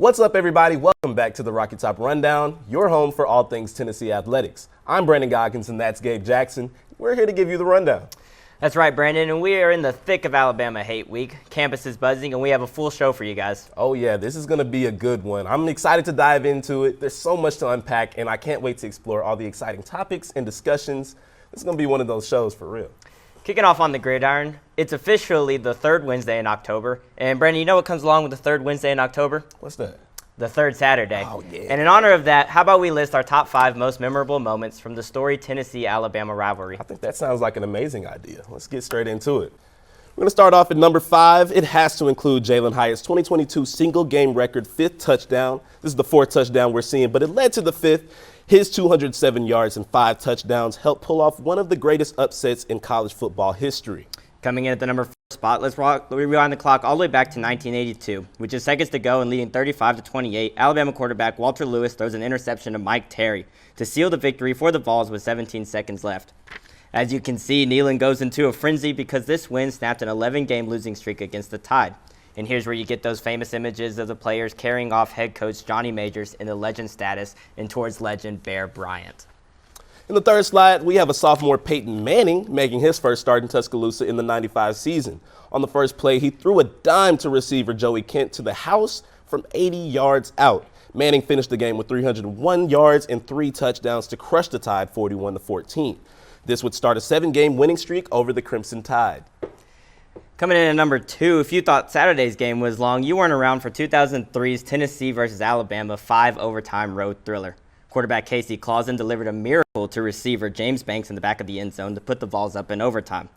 What's up, everybody? Welcome back to the Rocky Top Rundown, your home for all things Tennessee athletics. I'm Brandon Goggins, and that's Gabe Jackson. We're here to give you the rundown. That's right, Brandon, and we are in the thick of Alabama Hate Week. Campus is buzzing, and we have a full show for you guys. Oh, yeah, this is going to be a good one. I'm excited to dive into it. There's so much to unpack, and I can't wait to explore all the exciting topics and discussions. This is going to be one of those shows for real. Kicking off on the gridiron, it's officially the third Wednesday in October. And, Brandon, you know what comes along with the third Wednesday in October? What's that? The third Saturday. Oh, yeah. And in honor of that, how about we list our top 5 most memorable moments from the storied Tennessee-Alabama rivalry? I think that sounds like an amazing idea. Let's get straight into it. We're going to start off at number 5. It has to include Jalen Hyatt's 2022 single-game record 5th touchdown. This is the 4th touchdown we're seeing, but it led to the 5th. His 207 yards and 5 touchdowns helped pull off one of the greatest upsets in college football history. Coming in at the number 4 spot, let's rewind the clock all the way back to 1982. With just seconds to go and leading 35-28, Alabama quarterback Walter Lewis throws an interception to Mike Terry to seal the victory for the Vols with 17 seconds left. As you can see, Neyland goes into a frenzy because this win snapped an 11-game losing streak against the Tide. And here's where you get those famous images of the players carrying off head coach Johnny Majors in the legend status and towards legend Bear Bryant. In the third slide, we have a sophomore Peyton Manning making his first start in Tuscaloosa in the 95 season. On the first play, he threw a dime to receiver Joey Kent to the house from 80 yards out. Manning finished the game with 301 yards and 3 touchdowns to crush the Tide 41-14. This would start a 7-game winning streak over the Crimson Tide. Coming in at number 2, if you thought Saturday's game was long, you weren't around for 2003's Tennessee versus Alabama 5-overtime road thriller. Quarterback Casey Clausen delivered a miracle to receiver James Banks in the back of the end zone to put the Vols up in overtime.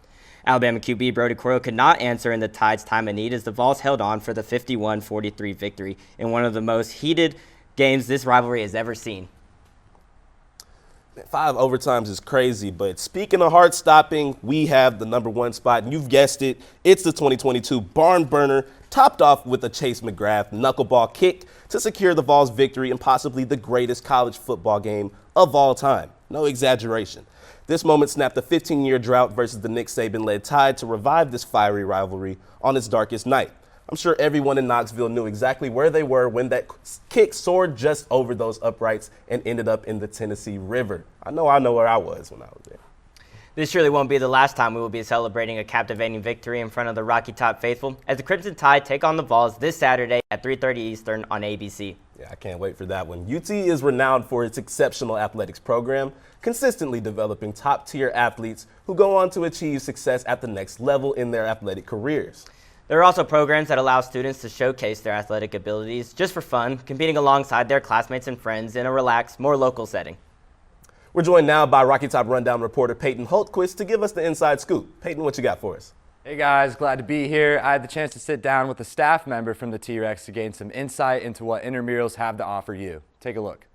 Alabama QB Brody Croyle could not answer in the Tide's time of need as the Vols held on for the 51-43 victory in one of the most heated games this rivalry has ever seen. 5 overtimes is crazy, but speaking of heart-stopping, we have the number 1 spot, and you've guessed it, it's the 2022 barn burner, topped off with a Chase McGrath knuckleball kick to secure the Vols' victory in possibly the greatest college football game of all time. No exaggeration. This moment snapped a 15-year drought versus the Nick Saban-led Tide to revive this fiery rivalry on its darkest night. I'm sure everyone in Knoxville knew exactly where they were when that kick soared just over those uprights and ended up in the Tennessee River. I know where I was when I was there. This surely won't be the last time we will be celebrating a captivating victory in front of the Rocky Top faithful as the Crimson Tide take on the Vols this Saturday at 3:30 Eastern on ABC. Yeah, I can't wait for that one. UT is renowned for its exceptional athletics program, consistently developing top-tier athletes who go on to achieve success at the next level in their athletic careers. There are also programs that allow students to showcase their athletic abilities just for fun, competing alongside their classmates and friends in a relaxed, more local setting. We're joined now by Rocky Top Rundown reporter Peyton Holtquist to give us the inside scoop. Peyton, what you got for us? Hey guys, glad to be here. I had the chance to sit down with a staff member from the T-Rex to gain some insight into what intramurals have to offer you. Take a look.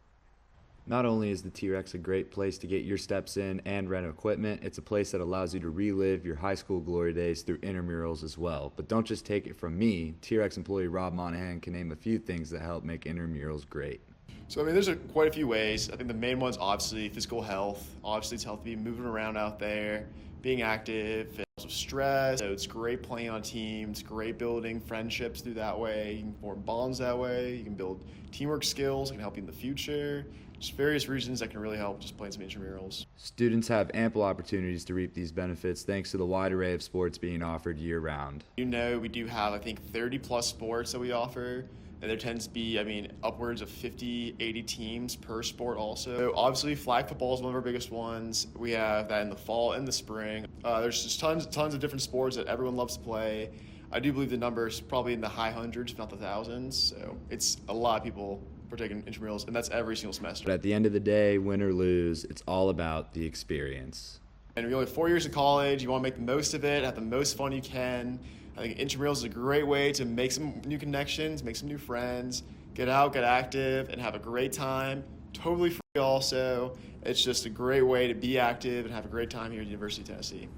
Not only is the T-Rex a great place to get your steps in and rent equipment, it's a place that allows you to relive your high school glory days through intramurals as well. But don't just take it from me. T-Rex employee Rob Monahan can name a few things that help make intramurals great. So, there's quite a few ways. I think the main one's obviously physical health. Obviously, it's healthy to be moving around out there, being active, and also stress. So it's great playing on teams, great building friendships through that way. You can form bonds that way. You can build teamwork skills that can help you in the future. Just various reasons that can really help just playing some intramurals. Students have ample opportunities to reap these benefits thanks to the wide array of sports being offered year-round. We do have, I think, 30-plus sports that we offer. And there tends to be, upwards of 50, 80 teams per sport also. So obviously, flag football is one of our biggest ones. We have that in the fall and the spring. There's just tons of different sports that everyone loves to play. I do believe the number is probably in the high hundreds, if not the thousands. So it's a lot of people partaking in intramurals, and that's every single semester. But at the end of the day, win or lose, it's all about the experience. And we only have 4 years of college. You want to make the most of it, have the most fun you can. I think intramurals is a great way to make some new connections, make some new friends, get out, get active, and have a great time. Totally free also. It's just a great way to be active and have a great time here at the University of Tennessee.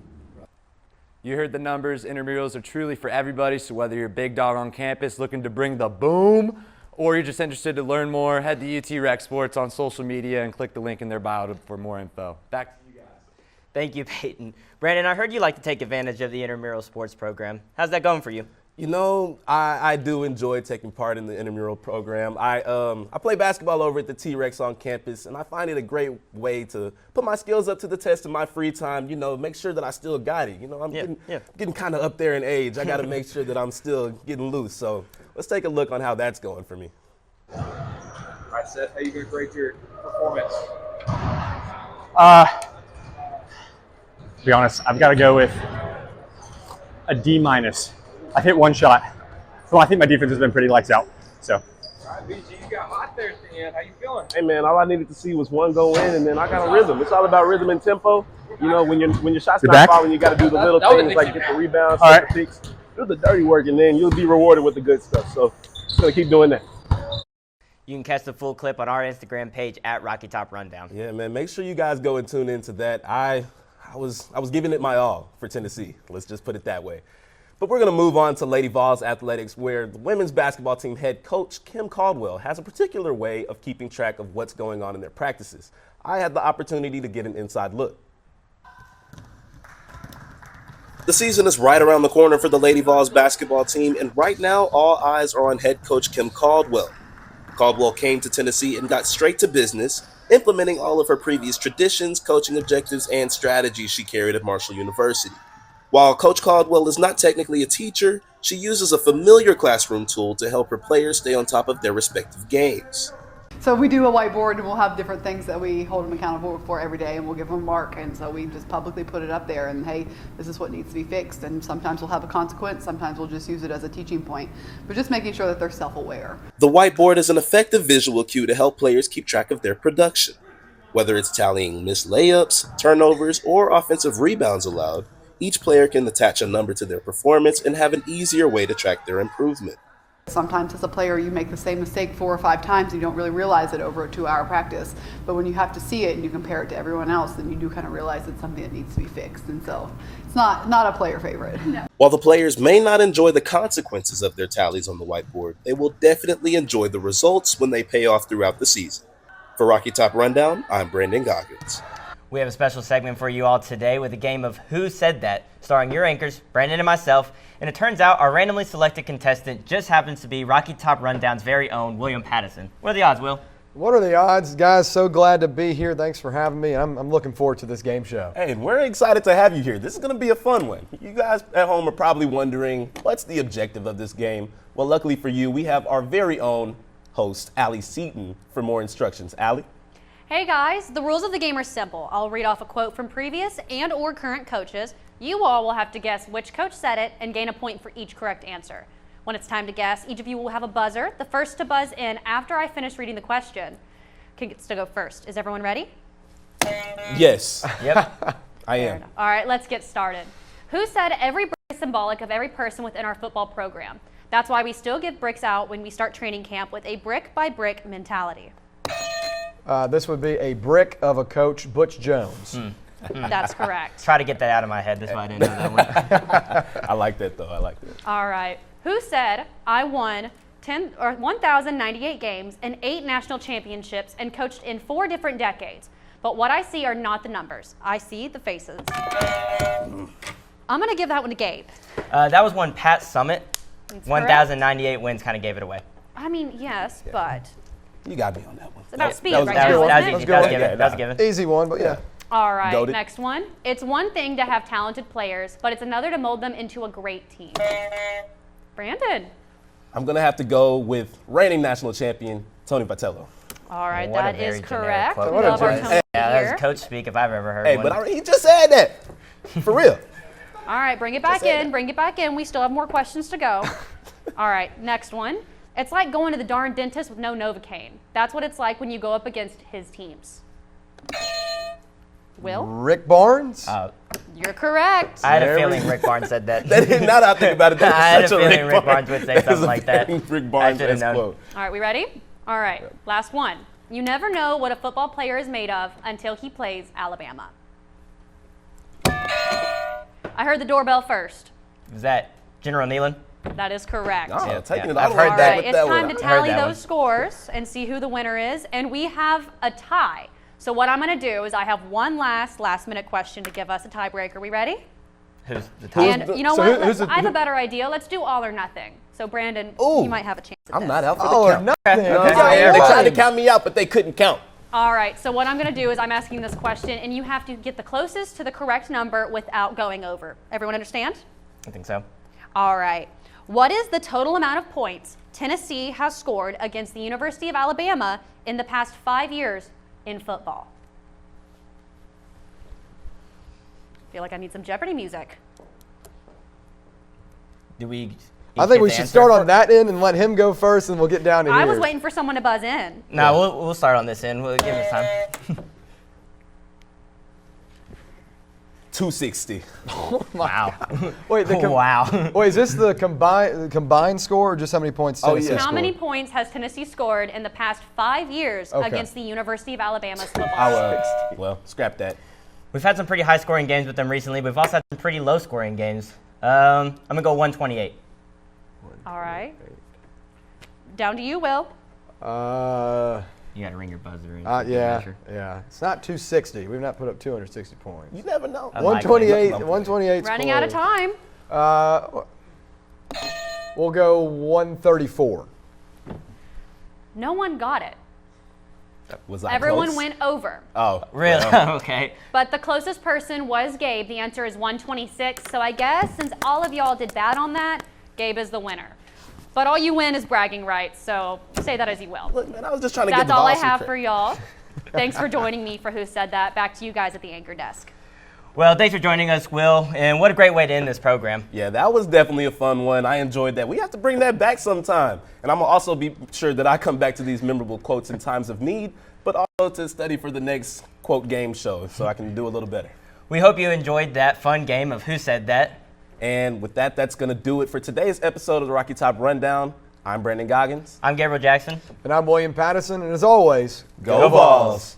You heard the numbers. Intramurals are truly for everybody, so whether you're a big dog on campus looking to bring the boom, or you're just interested to learn more, head to UT Rec Sports on social media and click the link in their bio for more info. Back to you guys. Thank you, Peyton. Brandon, I heard you like to take advantage of the intramural sports program. How's that going for you? You know, I do enjoy taking part in the intramural program. I play basketball over at the T-Rex on campus, and I find it a great way to put my skills up to the test in my free time, you know, make sure that I still got it. You know, I'm getting kind of up there in age. I got to make sure that I'm still getting loose. So let's take a look on how that's going for me. All right, Seth, how you going to grade your performance? To be honest, I've got to go with a D-. I've hit one shot. Well, I think my defense has been pretty lights out. So. All right, BG, you got hot there at the end. How you feeling? Hey man, all I needed to see was one go in, and then I got a rhythm. It's all about rhythm and tempo. You know, when your shot's not falling, you got to do the little things like get the rebounds, set the picks, do the dirty work, and then you'll be rewarded with the good stuff. So, I'm gonna keep doing that. You can catch the full clip on our Instagram page at Rocky Top Rundown. Yeah, man, make sure you guys go and tune into that. I was giving it my all for Tennessee. Let's just put it that way. But we're going to move on to Lady Vols athletics, where the women's basketball team head coach Kim Caldwell has a particular way of keeping track of what's going on in their practices. I had the opportunity to get an inside look. The season is right around the corner for the Lady Vols basketball team, and right now all eyes are on head coach Kim Caldwell. Caldwell came to Tennessee and got straight to business, implementing all of her previous traditions, coaching objectives, and strategies she carried at Marshall University. While Coach Caldwell is not technically a teacher, she uses a familiar classroom tool to help her players stay on top of their respective games. So we do a whiteboard, and we'll have different things that we hold them accountable for every day, and we'll give them a mark. And so we just publicly put it up there, and hey, this is what needs to be fixed. And sometimes we'll have a consequence, sometimes we'll just use it as a teaching point, but just making sure that they're self-aware. The whiteboard is an effective visual cue to help players keep track of their production. Whether it's tallying missed layups, turnovers, or offensive rebounds allowed, each player can attach a number to their performance and have an easier way to track their improvement. Sometimes as a player you make the same mistake 4 or 5 times and you don't really realize it over a 2-hour practice. But when you have to see it and you compare it to everyone else, then you do kind of realize it's something that needs to be fixed. And so it's not a player favorite. No. While the players may not enjoy the consequences of their tallies on the whiteboard, they will definitely enjoy the results when they pay off throughout the season. For Rocky Top Rundown, I'm Brandon Goggins. We have a special segment for you all today with a game of Who Said That, starring your anchors, Brandon and myself. And it turns out our randomly selected contestant just happens to be Rocky Top Rundown's very own William Pattison. What are the odds, Will? What are the odds, guys? So glad to be here. Thanks for having me. I'm looking forward to this game show. Hey, we're excited to have you here. This is going to be a fun one. You guys at home are probably wondering, what's the objective of this game? Well, luckily for you, we have our very own host, Allie Seaton, for more instructions. Allie? Hey guys, the rules of the game are simple. I'll read off a quote from previous and or current coaches. You all will have to guess which coach said it and gain a point for each correct answer. When it's time to guess, each of you will have a buzzer. The first to buzz in after I finish reading the question gets to go first. Is everyone ready? Yes. Yep. I am. All right, let's get started. Who said every brick is symbolic of every person within our football program? That's why we still give bricks out when we start training camp with a brick by brick mentality. This would be a brick of a coach, Butch Jones. That's correct. Try to get that out of my head. That's why I didn't know that one. I like that, though. I like that. All right. Who said I won 1,098 games and 8 national championships and coached in 4 different decades? But what I see are not the numbers. I see the faces. I'm going to give that one to Gabe. That was one Pat Summit. That's 1,098 wins kind of gave it away. I mean, yes, but You got me on that one. it's about speed that was right good. now, That was isn't easy. it? That was good. given. That was given. Easy one, but yeah. All right, Goated. next one. It's one thing to have talented players, but it's another to mold them into a great team. Brandon. I'm going to have to go with reigning national champion, Tony Vitello. All right, What a that very is generic correct. quote. We What a love our generic- Tony Yeah, that here. was coach speak if I've ever heard Hey, one. but he just said that. For real. All right, bring it back in. Bring it back in. We still have more questions to go. All right, next one. It's like going to the darn dentist with no Novocaine. That's what it's like when you go up against his teams. Will? Rick Barnes? You're correct. I had a feeling Rick Barnes said that. Now that I think about it, I had that's a such a feeling Rick Barnes would say that is something a like that. very Rick I Barnes should have known. quote. All right, we ready? All right, last one. You never know what a football player is made of until he plays Alabama. I heard the doorbell first. Was that General Nealon? That is correct. Oh, Yeah, taking yeah. it all I've the heard way All that. back right, with it's that time one. to I heard tally that those one. scores and see who the winner is. And we have a tie. So what I'm going to do is I have one last minute question to give us a tiebreaker. We ready? Who's the top? And you know so what? who's I have a better idea. Let's do all or nothing. So Brandon, Ooh. you might have a chance at I'm this. not out for Oh, the or count. nothing. You know what I'm Okay. saying? They tried to Fine. count me out, but they couldn't count. All right, so what I'm going to do is I'm asking this question, and you have to get the closest to the correct number without going over. Everyone understand? I think so. All right. What is the total amount of points Tennessee has scored against the University of Alabama in the past 5 years in football? I feel like I need some Jeopardy music. Do we? I think we should start on that end and let him go first, and we'll get down to I here. was waiting for someone to buzz in. No, we'll start on this end. We'll give us time. 260. Wow. Wait, Wow. Wait, is this the combined score, or just how many points Tennessee yeah. How scored? many points has Tennessee scored in the past 5 years Okay. against the University of Alabama's football? Well, scrap that. We've had some pretty high-scoring games with them recently. We've also had some pretty low-scoring games. I'm gonna go 128. All right. Down to you, Will. You gotta ring your buzzer. Yeah. It's not 260. We've not put up 260 points. You never know. 128. 128. Running out of time. We'll go 134. No one got it. Was I Everyone close? went over. Oh, Really? well. Okay. But the closest person was Gabe. The answer is 126. So I guess since all of y'all did bad on that, Gabe is the winner. But all you win is bragging rights, so say that as you will. Look, man, I was just trying to get That's the all I boss some have credit. for y'all. Thanks for joining me for Who Said That. Back to you guys at the anchor desk. Well, thanks for joining us, Will, and what a great way to end this program. Yeah, that was definitely a fun one. I enjoyed that. We have to bring that back sometime. And I'm going to also be sure that I come back to these memorable quotes in times of need, but also to study for the next quote game show so I can do a little better. We hope you enjoyed that fun game of Who Said That. And with that, that's going to do it for today's episode of the Rocky Top Rundown. I'm Brandon Goggins. I'm Gabriel Jackson. And I'm William Patterson, and as always, Go Vols!